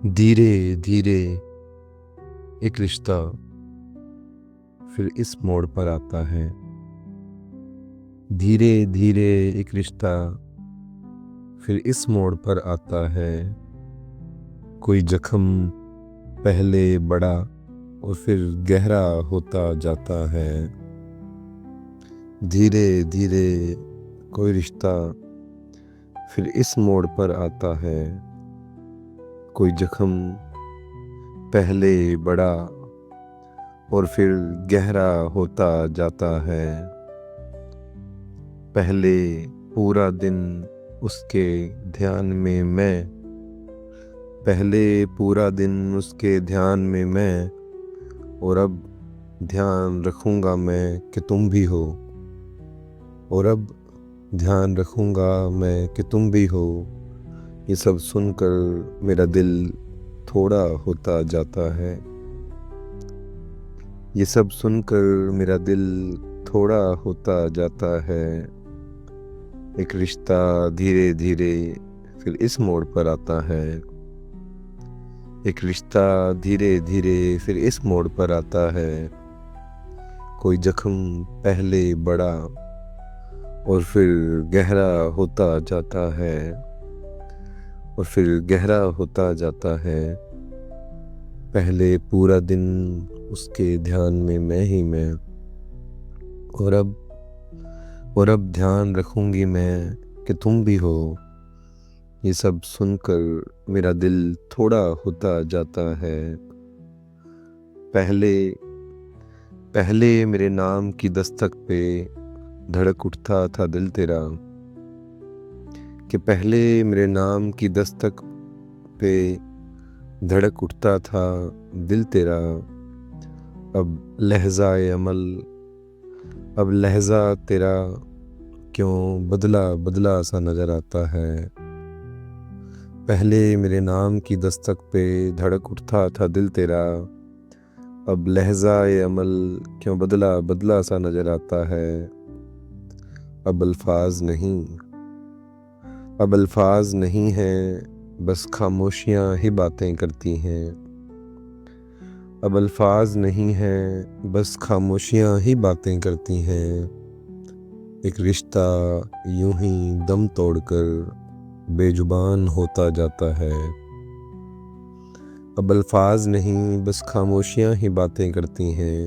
धीरे धीरे एक रिश्ता फिर इस मोड़ पर आता है। धीरे धीरे एक रिश्ता फिर इस मोड़ पर आता है। कोई जख्म पहले बड़ा और फिर गहरा होता जाता है। धीरे धीरे कोई रिश्ता फिर इस मोड़ पर आता है। कोई जख्म पहले बड़ा और फिर गहरा होता जाता है। पहले पूरा दिन उसके ध्यान में मैं, पहले पूरा दिन उसके ध्यान में मैं, और अब ध्यान रखूँगा मैं कि तुम भी हो। और अब ध्यान रखूँगा मैं कि तुम भी हो। ये सब सुनकर मेरा दिल थोड़ा होता जाता है। ये सब सुनकर मेरा दिल थोड़ा होता जाता है। एक रिश्ता धीरे धीरे फिर इस मोड़ पर आता है। एक रिश्ता धीरे धीरे फिर इस मोड़ पर आता है। कोई जख्म पहले बड़ा और फिर गहरा होता जाता है, और फिर गहरा होता जाता है। पहले पूरा दिन उसके ध्यान में मैं ही मैं, और अब ध्यान रखूँगी मैं कि तुम भी हो। ये सब सुनकर मेरा दिल थोड़ा होता जाता है। पहले पहले मेरे नाम की दस्तक पे धड़क उठता था दिल तेरा, कि पहले मेरे नाम की दस्तक पे धड़क उठता था दिल तेरा। अब लहज़ाए अमल, अब लहज़ा तेरा क्यों बदला बदला सा नज़र आता है। पहले मेरे नाम की दस्तक पे धड़क उठता था दिल तेरा। अब लहज़ाए अमल क्यों बदला बदला सा नज़र आता है। अब अल्फाज नहीं हैं, बस खामोशियाँ ही बातें करती हैं। अब अल्फाज नहीं हैं, बस खामोशियाँ ही बातें करती हैं। एक रिश्ता यूं ही दम तोड़कर बेजुबान होता जाता है। अब अल्फाज नहीं, बस खामोशियाँ ही बातें करती हैं।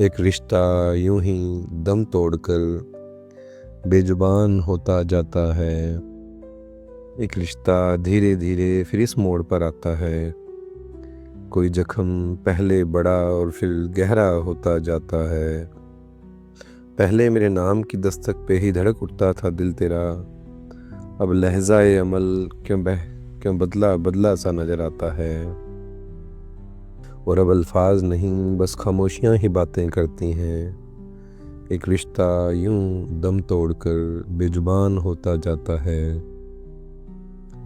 एक रिश्ता यूं ही दम तोड़कर बेजुबान होता जाता है। एक रिश्ता धीरे धीरे फिर इस मोड़ पर आता है। कोई जख्म पहले बड़ा और फिर गहरा होता जाता है। पहले मेरे नाम की दस्तक पे ही धड़क उठता था दिल तेरा। अब लहज़ाए अमल क्यों बदला बदला सा नज़र आता है। और अब अल्फाज नहीं, बस खामोशियाँ ही बातें करती हैं। एक रिश्ता यूं दम तोड़कर बेजुबान होता जाता है।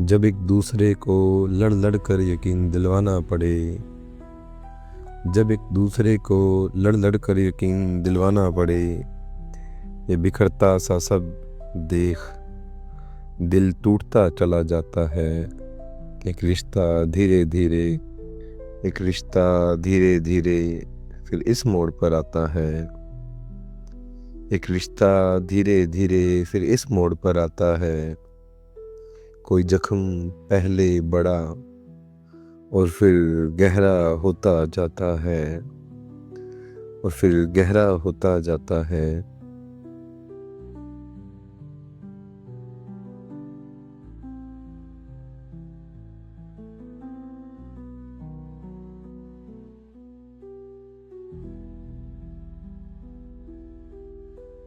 जब एक दूसरे को लड़ लड़ कर यकीन दिलवाना पड़े, जब एक दूसरे को लड़ लड़ कर यकीन दिलवाना पड़े, ये बिखरता सा सब देख दिल टूटता चला जाता है। एक रिश्ता धीरे धीरे, एक रिश्ता धीरे धीरे फिर इस मोड़ पर आता है। एक रिश्ता धीरे धीरे फिर इस मोड़ पर आता है। कोई जख्म पहले बड़ा और फिर गहरा होता जाता है, और फिर गहरा होता जाता है।